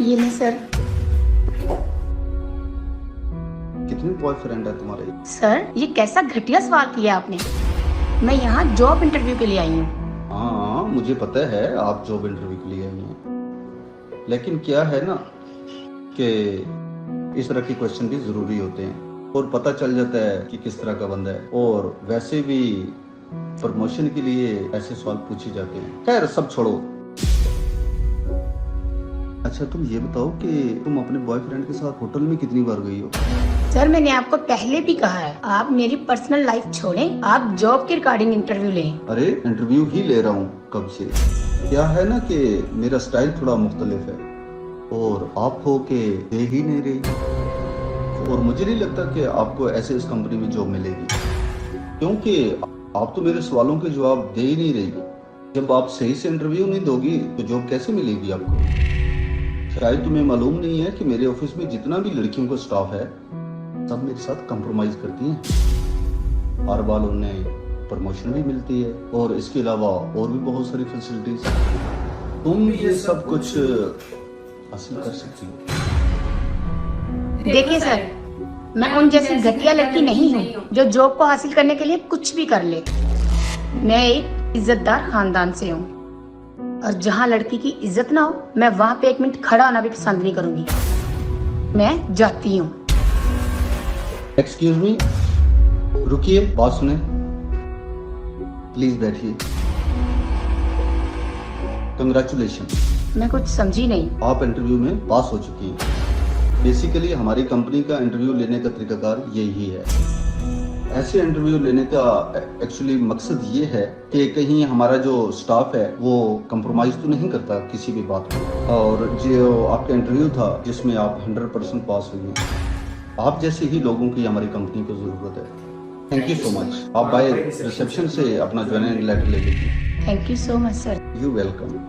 ये नहीं सर। कितने बॉयफ्रेंड है तुम्हारे? सर ये कैसा घटिया सवाल किया आपने। मैं यहाँ जॉब इंटरव्यू के लिए आई हूँ। हाँ मुझे पता है आप जॉब इंटरव्यू के लिए आई हैं, लेकिन क्या है ना कि इस तरह के क्वेश्चन भी जरूरी होते हैं और पता चल जाता है कि किस तरह का बंदा है। और वैसे भी प्रमोशन के लिए ऐसे सवाल पूछे जाते हैं। खैर सब छोड़ो। अच्छा तुम ये बताओ कि तुम अपने बॉयफ्रेंड के साथ होटल में कितनी बार गई हो? सर मैंने आपको पहले भी कहा है, आप मेरी पर्सनल लाइफ छोड़ें, आप जॉब के रिगार्डिंग इंटरव्यू लें। अरे इंटरव्यू ही ले रहा हूँ कब से। क्या है ना कि मेरा स्टाइल थोड़ा मुख्तलिफ है और आप हो के दे ही नहीं रही। और मुझे नहीं लगता कि आपको ऐसे इस कंपनी में जॉब मिलेगी, क्योंकि आप तो मेरे सवालों के जवाब दे ही नहीं रही। जब आप सही से इंटरव्यू नहीं दोगी तो जॉब कैसे मिलेगी आपको? शायद तुम्हें मालूम नहीं है कि मेरे ऑफिस में जितना भी लड़कियों का स्टाफ है सब मेरे साथ कंप्रोमाइज करती हैं। हर बार उन्हें प्रमोशन भी मिलती है और इसके अलावा और भी बहुत सारी फैसिलिटीज। तुम ये सब कुछ हासिल कर सकती हो। देखिए सर, मैं उन जैसी घटिया लड़की नहीं हूँ जो जॉब को हासिल करने के लिए कुछ भी कर ले। मैं एक इज्जतदार खानदान से हूँ और जहाँ लड़की की इज्जत ना हो मैं वहाँ पे एक मिनट खड़ा होना भी पसंद नहीं करूंगी। मैं जाती हूँ। एक्सक्यूज मी, रुकिए, बात सुने, प्लीज बैठिए। कंग्रेचुलेशन, मैं कुछ समझी नहीं। आप इंटरव्यू में पास हो चुकी हैं। बेसिकली हमारी कंपनी का इंटरव्यू लेने का तरीकाकार यही है। ऐसे इंटरव्यू लेने का एक्चुअली मकसद ये है कि कहीं हमारा जो स्टाफ है वो कंप्रोमाइज तो नहीं करता किसी भी बात में। और जो आपका इंटरव्यू था जिसमें आप 100% पास हुई हैं, आप जैसे ही लोगों की हमारी कंपनी को जरूरत है। Thank you so much. आप बाय रिसेप्शन से अपना ज्वाइनिंग लेटर ले लीजिए। Thank you so much sir. You welcome.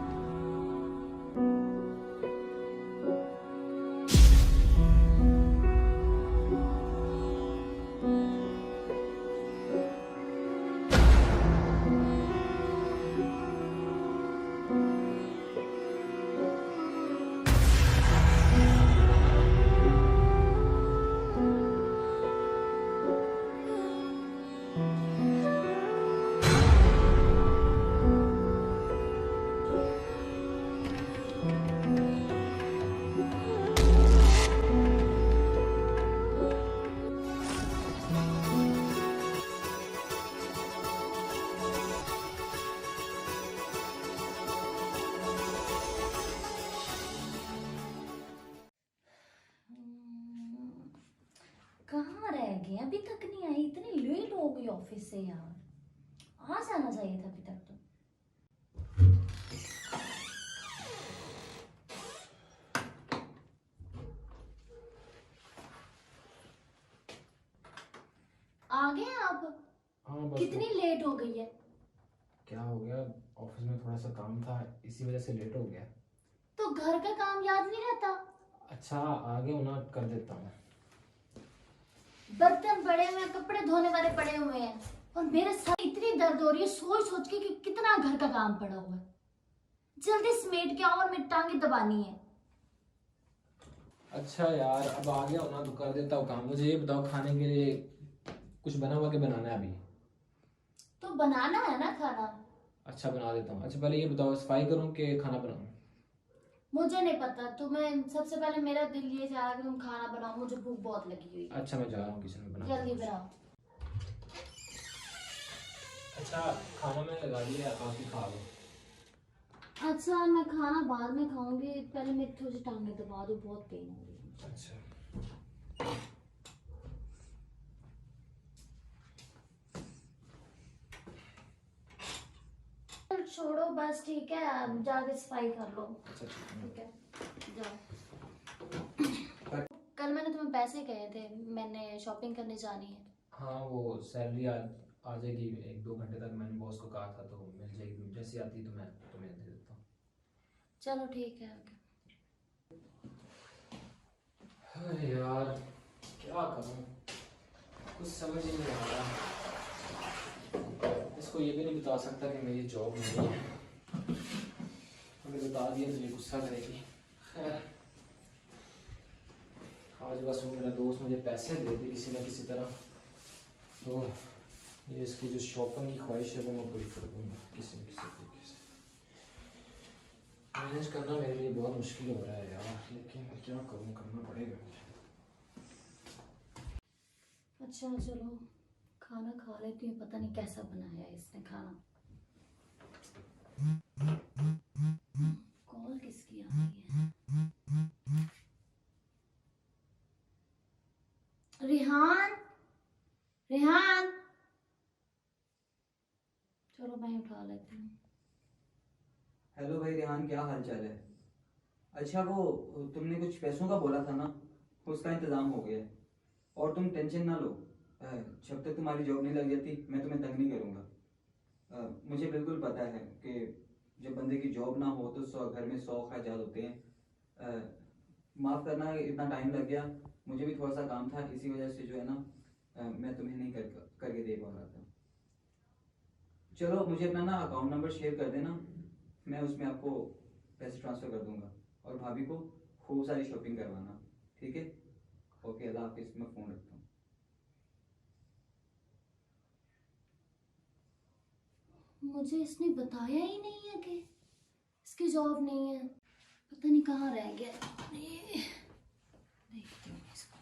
कहाँ रह गए? अभी तक नहीं आई, इतनी लेट हो गई ऑफिस से यार। आ जाना चाहिए था अभी तक तो। आ गए आप? हाँ बस कितनी लेट हो गई है? क्या हो गया, ऑफिस में थोड़ा सा काम था, इसी वजह से लेट हो गया। तो घर का काम याद नहीं रहता? अच्छा आगे होना कर देता हूँ। बर्तन पड़े हुए हैं, कपड़े धोने वाले पड़े हुए हैं और मेरे साथ इतनी दर्द हो रही है सोच सोच के कि कितना घर का काम पड़ा हुआ है। जल्दी समेट के आओ और मेरी टांगे दबानी है। अच्छा यार अब आ गया होना तो कर देता हूँ काम। मुझे ये बताओ खाने के लिए कुछ बना हुआ के बनाना है अभी? तो बनाना है ना खाना। अच्छा बना देता हूँ। अच्छा पहले ये बताओ सफाई करूँ कि खाना बनाऊँ? मुझे नहीं पता, तुम्हें सबसे पहले मेरा दिल ये चाह रहा है कि तुम खाना बनाओ, मुझे भूख बहुत लगी हुई है। अच्छा मैं जा रहा हूँ किचन में बना। जल्दी बनाओ। अच्छा खाना मैंने लगा दिया, आप ही खा लो। अच्छा मैं खाना बाद में खाऊंगी, पहले मेरी थोड़ी सी टांगें दबा दो, बहुत पेन हो रही है। अच्छा चल छोड़ो बस, ठीक है अब जाके सफाई कर लो। अच्छा ठीक है जाओ। कल मैंने तुम्हें पैसे कहे थे, मैंने शॉपिंग करने जानी है। हाँ वो सैलरी आ जाएगी 1-2 घंटे तक, मैंने बॉस को कहा था तो मिल जाएगी। जैसी आती तो मैं तुम्हें दे देता हूँ। चलो ठीक है ओके। अरे यार क्या करूं, कुछ समझ ही नहीं आ रहा। इसको ये भी नहीं बता सकता कि मेरी जॉब नहीं है, अगर बता दिया तो ये गुस्सा करेगी। खैर आज बस वो मेरा दोस्त मुझे पैसे दे दे किसी न किसी तरह, तो ये इसकी जो शॉपिंग की ख्वाहिश है वो मैं पूरी कर दूँगा किसी न किसी तरीके से। मैनेज करना मेरे लिए बहुत मुश्किल हो रहा है यार, लेकिन क्या करूँ, करना पड़ेगा मुझे। अच्छा चलो खाना खा लेती हूँ, पता नहीं कैसा बनाया है इसने खाना। कॉल किसकी आ रही है? रिहान, रिहान, चलो मैं उठा लेती हूँ। हेलो भाई रेहान, क्या हाल चाल है? अच्छा वो तुमने कुछ पैसों का बोला था ना, उसका इंतज़ाम हो गया है। और तुम टेंशन ना लो, जब तक तुम्हारी जॉब नहीं लग जाती मैं तुम्हें तंग नहीं करूँगा। मुझे बिल्कुल पता है कि जब बंदे की जॉब ना हो तो घर में 100 खर्चात होते हैं। माफ़ करना इतना टाइम लग गया, मुझे भी थोड़ा सा काम था, इसी वजह से जो है ना मैं तुम्हें नहीं करके दे पा रहा था। चलो मुझे अपना ना अकाउंट नंबर शेयर कर देना, मैं उसमें आपको पैसे ट्रांसफ़र कर दूंगा। और भाभी को खूब सारी शॉपिंग करवाना, ठीक है? ओके, अल्लाह हाफिज़, मैं फ़ोन रखता हूँ। मुझे इसने बताया ही नहीं है कि इसकी जॉब नहीं है, पता नहीं कहाँ रह गया। अरे देखती हूँ इसको।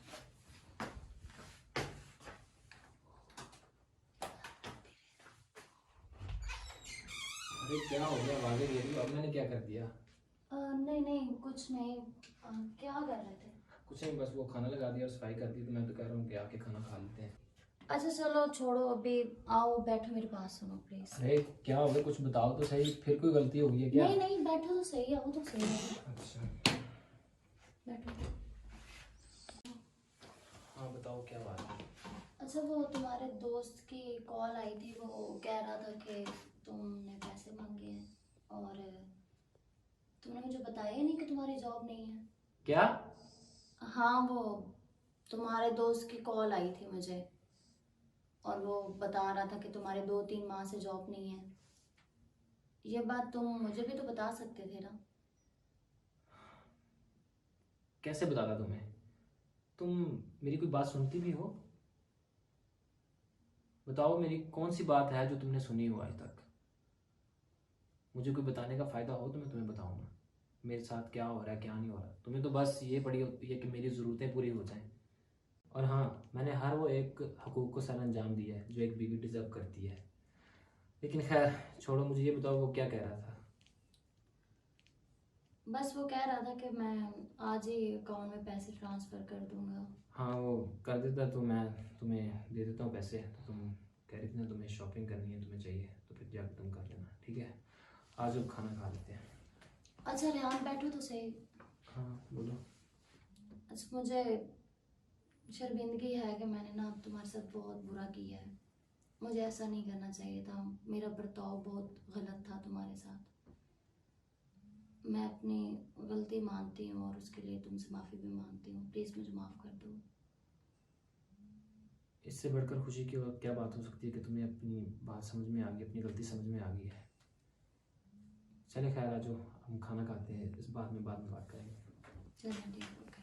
अरे क्या हो गया, आवाज़ें दे रही हो, अब मैंने क्या कर दिया? नहीं नहीं कुछ नहीं। क्या कर रहे थे? कुछ नहीं, बस वो खाना लगा दिया और सफाई कर दी, तो मैं तो कह रहा हूँ कि आके खाना खा लेते हैं। अच्छा चलो छोड़ो, अभी आओ बैठो मेरे पास, सुनो प्लीज। अरे क्या हो गया, कुछ बताओ तो सही, फिर कोई गलती हो गई है क्या? नहीं नहीं बैठो तो सही, आओ तो सही है। अच्छा बैठो। हाँ बताओ क्या बात है? अच्छा वो तुम्हारे दोस्त की कॉल आई थी, वो कह रहा था कि तुमने पैसे मांगे हैं और तुमने मुझे बताया नहीं कि तुम्हारी जॉब नहीं है। क्या? हाँ वो तुम्हारे दोस्त की कॉल आई थी मुझे, और वो बता रहा था कि तुम्हारे 2-3 माह से जॉब नहीं है। ये बात तुम मुझे भी तो बता सकते थे ना। कैसे बताता तुम्हें? तुम मेरी कोई बात सुनती भी हो? बताओ मेरी कौन सी बात है जो तुमने सुनी हो आज तक? मुझे कोई बताने का फ़ायदा हो तो मैं तुम्हें बताऊंगा मेरे साथ क्या हो रहा है क्या नहीं हो रहा। तुम्हें तो बस ये पड़ी होती है कि मेरी ज़रूरतें पूरी हो जाएं। और हाँ, मैंने हर वो एक हकूक़ को सर अंजाम दिया है जो एक बीवी डिज़र्व करती है। लेकिन खैर छोड़ो, मुझे ये बताओ वो क्या कह रहा था? बस वो कह रहा था कि मैं आज ही अकाउंट में पैसे ट्रांसफ़र कर दूंगा। हाँ वो कर देता तो मैं तुम्हें दे देता हूँ पैसे। तो तुम कह रही थी ना तुम्हें शॉपिंग करनी है, तुम्हें चाहिए, तो फिर जाकर तुम कर लेना, ठीक है? आज अब खाना खा लेते हैं। अच्छा रेहान बैठो तो सही। हाँ बोलो। अच्छा मुझे शर्मिंदगी है कि मैंने ना तुम्हारे साथ बहुत बुरा किया है। मुझे ऐसा नहीं करना चाहिए था, मेरा बर्ताव बहुत गलत था तुम्हारे साथ। मैं अपनी गलती मानती हूँ और उसके लिए तुमसे माफ़ी भी मांगती हूँ, प्लीज़ मुझे माफ़ कर दो। इससे बढ़कर खुशी की और क्या बात हो सकती है कि तुम्हें अपनी बात समझ में आ गई, अपनी गलती समझ में आ गई है। चले खैर, आ जाओ हम खाना खाते हैं, इस बात में बाद में बात करेंगे। चलो ठीक है।